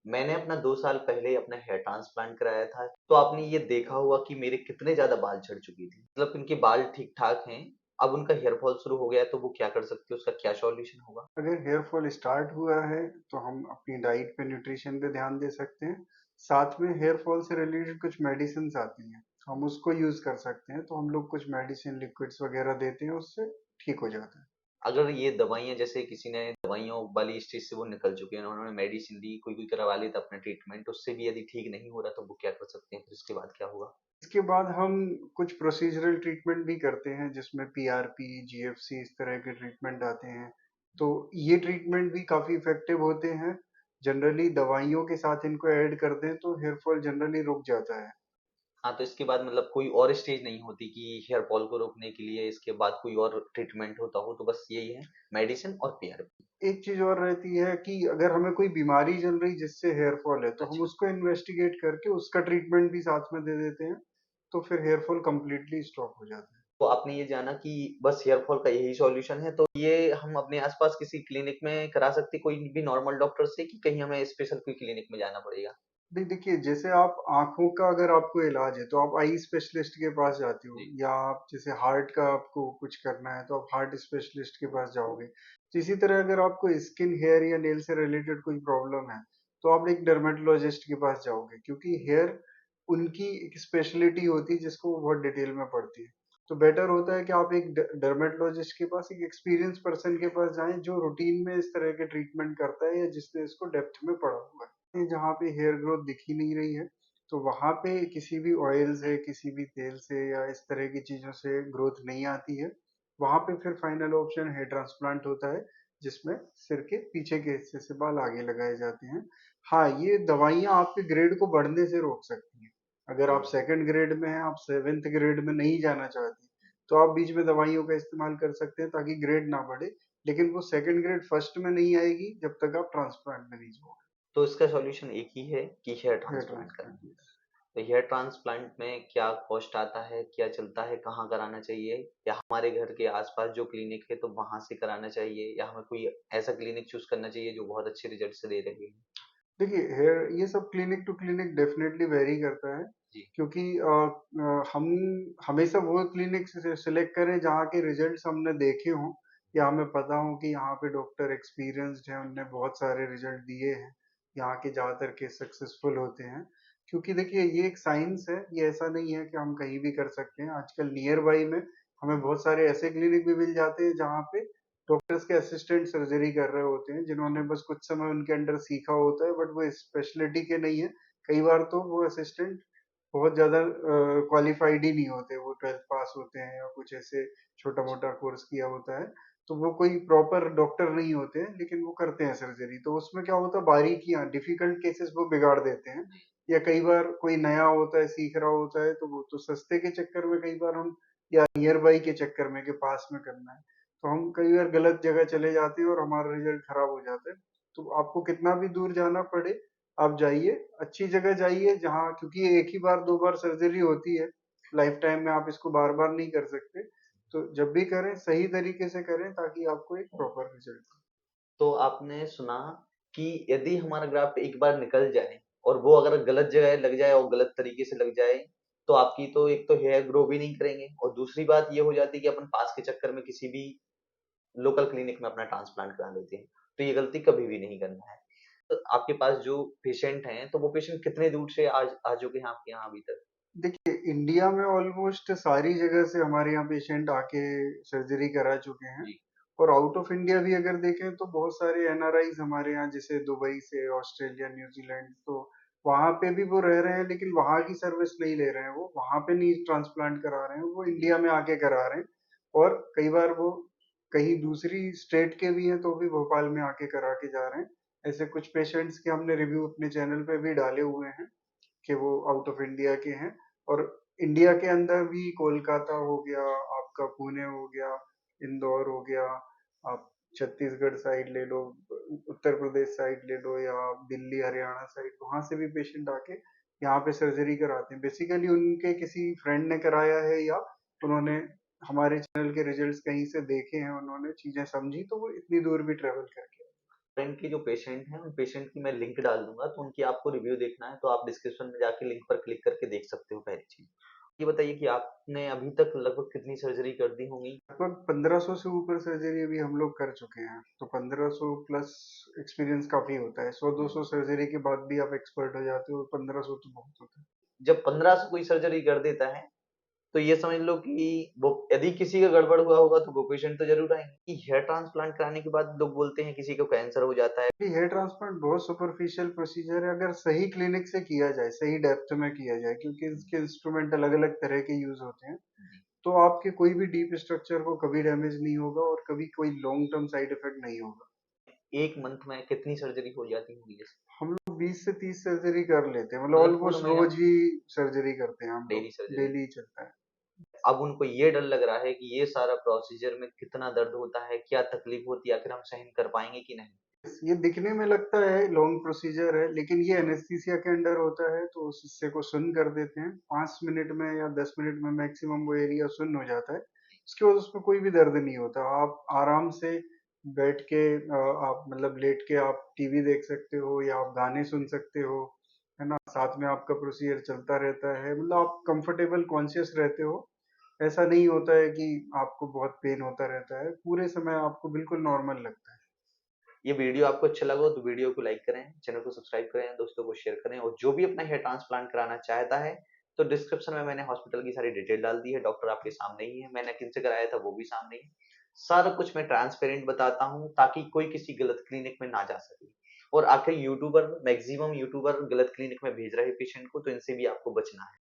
मैंने अपना 2 साल पहले अपना हेयर ट्रांसप्लांट कराया था, तो आपने ये देखा होगा कि मेरे कितने ज़्यादा बाल झड़ चुकी थी। मतलब उनके बाल ठीक-ठाक हैं, अब उनका हेयर फॉल शुरू हो गया है, तो वो क्या कर सकती है, उसका क्या सॉल्यूशन होगा? अगर हेयर फॉल स्टार्ट हुआ है तो हम अपनी डाइट पे न्यूट्रिशन पे ध्यान दे सकते हैं। साथ में हेयर फॉल से रिलेटेड कुछ मेडिसिन आती हैं, हम उसको यूज कर सकते हैं। तो हम लोग कुछ मेडिसिन लिक्विड्स वगैरह देते हैं, उससे ठीक हो जाता है। अगर ये दवाइयाँ जैसे किसी ने दवाइयों वाली स्टेज से वो निकल चुके हैं, उन्होंने मेडिसिन ली, कोई-कोई करवा लेता अपना ट्रीटमेंट, उससे भी यदि ठीक नहीं हो रहा, तो वो क्या कर सकते हैं? फिर उसके बाद क्या होगा? इसके बाद हम कुछ प्रोसीजरल ट्रीटमेंट भी करते हैं, जिसमें पीआरपी, जीएफसी इस तरह के ट्रीटमेंट आते हैं। तो ये ट्रीटमेंट भी काफ़ी इफ़ेक्टिव होते हैं। जनरली दवाइयों के साथ इनको ऐड कर दें तो हेयर फॉल जनरली रुक जाता है। हाँ, तो इसके बाद मतलब कोई और स्टेज नहीं होती कि हेयर फॉल को रोकने के लिए इसके बाद कोई और ट्रीटमेंट होता हो, तो बस यही है मेडिसिन और पीआरपी। एक चीज़ और रहती है कि अगर हमें कोई बीमारी चल रही जिससे हेयर फॉल है, तो हम अच्छा। उसको इन्वेस्टिगेट करके उसका ट्रीटमेंट भी साथ में दे देते हैं। तो फिर हेयर फॉल कंप्लीटली स्टॉप हो जाता है। तो आपने ये जाना कि बस हेयर फॉल का यही सॉल्यूशन है, तो ये हम अपने आस-पास किसी क्लिनिक में करा सकते हैं, कोई भी नॉर्मल डॉक्टर से, कि कहीं हमें स्पेशल कोई क्लिनिक में जाना पड़ेगा? नहीं, देखिए, जैसे आप आँखों का अगर आपको इलाज है, तो आप आई स्पेशलिस्ट के पास जाते हो, जी। या आप जैसे हार्ट का आपको कुछ करना है, तो आप हार्ट स्पेशलिस्ट के पास जाओगे। तो इसी तरह अगर आपको स्किन, हेयर या नेल से रिलेटेड कोई प्रॉब्लम है, तो आप एक डर्मेटोलॉजिस्ट के पास जाओगे, क्योंकि हेयर उनकी एक स्पेशलिटी होती है जिसको वो बहुत डिटेल में पढ़ती है। तो बेटर होता है कि आप एक डर्मेटोलॉजिस्ट के पास, एक एक्सपीरियंस पर्सन के पास जाएँ, जो रूटीन में इस तरह के ट्रीटमेंट करता है या जिसने इसको डेप्थ में पढ़ा हुआ है। जहाँ पे हेयर ग्रोथ दिख ही नहीं रही है, तो वहाँ पे किसी भी ऑयल से, किसी भी तेल से या इस तरह की चीज़ों से ग्रोथ नहीं आती है। वहाँ पे फिर फाइनल ऑप्शन हेयर ट्रांसप्लांट होता है, जिसमें सिर के पीछे के हिस्से से बाल आगे लगाए जाते हैं। हाँ, ये दवाइयाँ आपके ग्रेड को बढ़ने से रोक सकती हैं। अगर आप जी। सेकंड ग्रेड में हैं, आप सेवेंथ ग्रेड में नहीं जाना चाहते, तो आप बीच में दवाइयों का इस्तेमाल कर सकते हैं ताकि ग्रेड ना बढ़े। लेकिन वो सेकंड ग्रेड फर्स्ट में नहीं आएगी जब तक आप ट्रांसप्लांट में नहीं जाओगे। तो इसका सॉल्यूशन एक ही है कि हेयर हेयर ट्रांसप्लांट ट्रांसप्लांट। कराना। तो हेयर ट्रांसप्लांट में क्या कॉस्ट आता है, क्या चलता है, कहाँ कराना चाहिए, या हमारे घर के आसपास जो क्लिनिक है तो वहां से कराना चाहिए, या हमें कोई ऐसा क्लिनिक चूज करना चाहिए जो बहुत अच्छे रिजल्ट दे रहे हैं? देखिए, हेयर ये सब clinic to clinic definitely vary करता है, जी। क्योंकि हम हमेशा वो क्लिनिक से सिलेक्ट करें जहाँ के रिजल्ट्स हमने देखे हों, या हमें पता हो कि यहाँ पे डॉक्टर एक्सपीरियंस्ड हैं, उनने बहुत सारे रिजल्ट दिए हैं, यहाँ के ज़्यादातर केस सक्सेसफुल होते हैं। क्योंकि देखिए, ये एक साइंस है, ये ऐसा नहीं है कि हम कहीं भी कर सकते हैं। आजकल नियर बाई में हमें बहुत सारे ऐसे क्लिनिक भी मिल जाते हैं जहाँ पे डॉक्टर्स के असिस्टेंट सर्जरी कर रहे होते हैं, जिन्होंने बस कुछ समय उनके अंडर सीखा होता है, बट वो स्पेशलिटी के नहीं है। कई बार तो वो असिस्टेंट बहुत ज़्यादा क्वालिफाइड ही नहीं होते, वो 12th पास होते हैं या कुछ ऐसे छोटा-मोटा कोर्स किया होता है। तो वो कोई प्रॉपर डॉक्टर नहीं होते हैं, लेकिन वो करते हैं सर्जरी। तो उसमें क्या होता है, बारीकियाँ, डिफिकल्ट केसेस वो बिगाड़ देते हैं। जी। या कई बार कोई नया होता है, सीख रहा होता है, तो वो तो सस्ते के चक्कर में कई बार हम, या नियर बाई के चक्कर में कि पास में करना है, तो हम कई बार गलत जगह चले जाते हैं और हमारा रिजल्ट खराब हो जाता है। तो आपको कितना भी दूर जाना पड़े, आप जाइए, अच्छी जगह जाइए जहाँ, क्योंकि ये एक ही बार 2 बार सर्जरी होती है, लाइफ टाइम में आप इसको बार-बार नहीं कर सकते। तो जब भी करें, सही तरीके से करें ताकि आपको एक प्रॉपर रिजल्ट हो। तो आपने सुना कि यदि हमारा ग्राफ्ट एक बार निकल जाए और वो अगर गलत जगह लग जाए और गलत तरीके से लग जाए, तो आपकी तो एक तो हेयर ग्रो भी नहीं करेंगे, और दूसरी बात ये हो जाती है कि अपन पास के चक्कर में किसी भी लोकल क्लिनिक में अपना ट्रांसप्लांट करा लेते हैं। तो ये गलती कभी भी नहीं करना है। तो आपके पास जो पेशेंट हैं, तो वो पेशेंट कितने दूर से आज आ चुके हैं आपके यहाँ अभी तक? देखिए, इंडिया में ऑलमोस्ट सारी जगह से हमारे यहाँ पेशेंट आके सर्जरी करा चुके हैं। जी। और आउट ऑफ इंडिया भी अगर देखें तो बहुत सारे एनआरआईज हमारे यहाँ, जैसे दुबई से, ऑस्ट्रेलिया, न्यूजीलैंड, तो वहाँ पे भी वो रह रहे हैं, लेकिन वहाँ की सर्विस नहीं ले रहे हैं, वो वहाँ पे नहीं ट्रांसप्लांट करा रहे हैं, वो जी। इंडिया में आके करा रहे हैं। और कई बार वो कहीं दूसरी स्टेट के भी हैं, तो भी भोपाल में आके करा के जा रहे हैं। ऐसे कुछ पेशेंट्स के हमने रिव्यू अपने चैनल पे भी डाले हुए हैं कि वो आउट ऑफ इंडिया के हैं। और इंडिया के अंदर भी कोलकाता हो गया, आपका पुणे हो गया, इंदौर हो गया, आप छत्तीसगढ़ साइड ले लो, उत्तर प्रदेश साइड ले लो, या आप दिल्ली, हरियाणा साइड, वहाँ से भी पेशेंट आके यहाँ पे सर्जरी कराते हैं। बेसिकली उनके किसी फ्रेंड ने कराया है, या उन्होंने हमारे चैनल के रिजल्ट्स कहीं से देखे हैं, उन्होंने चीज़ें समझी, तो वो इतनी दूर भी ट्रेवल करके आए। के जो पेशेंट हैं, उन पेशेंट की मैं लिंक डाल दूँगा, तो उनकी आपको रिव्यू देखना है, तो आप डिस्क्रिप्शन में जाके लिंक पर क्लिक करके देख सकते हो पहली चीज़। ये बताइए कि आपने अभी तक लगभग कितनी सर्जरी कर दी होंगी? लगभग 1500 से ऊपर सर्जरी अभी हम लोग कर चुके हैं, तो 1500 प्लस एक्सपीरियंस काफी होता है। 100-200 सर्जरी के बाद भी आप एक्सपर्ट हो जाते हो, 1500 तो बहुत होता है। जब 15 से कोई सर्जरी कर देता है, तो ये समझ लो कि वो यदि किसी का गड़बड़ हुआ होगा तो वो पेशेंट तो ज़रूर आएँगे। कि हेयर ट्रांसप्लांट कराने के बाद लोग बोलते हैं किसी को कैंसर हो जाता है। ये हेयर ट्रांसप्लांट बहुत सुपरफिशियल प्रोसीजर है, अगर सही क्लिनिक से किया जाए, सही डेप्थ में किया जाए, क्योंकि इसके इंस्ट्रूमेंट अलग-अलग तरह के यूज होते हैं, तो आपके कोई भी डीप स्ट्रक्चर को कभी डैमेज नहीं होगा और कभी कोई लॉन्ग टर्म साइड इफेक्ट नहीं होगा। 1 मंथ में कितनी सर्जरी हो जाती होंगी जैसे? हम लोग 20 से 30 सर्जरी कर लेते हैं, मतलब मतलब पूरा ऑलमोस्ट महीना रोज ही सर्जरी करते हैं हम लोग, डेली सर्जरी। डेली चलता है। अब उनको ये डर लग रहा है कि ये सारा प्रोसीजर में कितना दर्द होता है, क्या तकलीफ होती है, आखिर हम सहन कर पाएँगे कि नहीं? ये दिखने में लगता है लॉन्ग प्रोसीजर है, लेकिन ये एनेस्थीसिया के अंडर होता है, तो उस हिस्से को सुन्न कर देते हैं। 5 मिनट में या 10 मिनट में मैक्सिमम वो एरिया सुन्न हो जाता है। उसके बाद उसमें कोई भी दर्द नहीं होता। आप आराम से बैठ के आप मतलब लेट के आप टीवी देख सकते हो या आप गाने सुन सकते हो, है ना? साथ में आपका प्रोसीजर चलता रहता है, मतलब आप कंफर्टेबल कॉन्शियस रहते हो। ऐसा नहीं होता है कि आपको बहुत पेन होता रहता है, पूरे समय आपको बिल्कुल नॉर्मल लगता है। ये वीडियो आपको अच्छा लगा हो तो वीडियो को लाइक करें, चैनल को सब्सक्राइब करें, दोस्तों को शेयर करें और जो भी अपना हेयर ट्रांसप्लांट कराना चाहता है, तो डिस्क्रिप्शन में मैंने हॉस्पिटल की सारी डिटेल डाल दी है, डॉक्टर आपके सामने ही है, मैंने किनसे कराया था वो भी सामने ही है। सारा कुछ मैं ट्रांसपेरेंट बताता हूँ ताकि कोई किसी गलत क्लिनिक में ना जा सके। और आखिर यूट्यूबर मैक्सिमम यूट्यूबर गलत क्लिनिक में भेज रहे हैं पेशेंट को, तो इनसे भी आपको बचना है।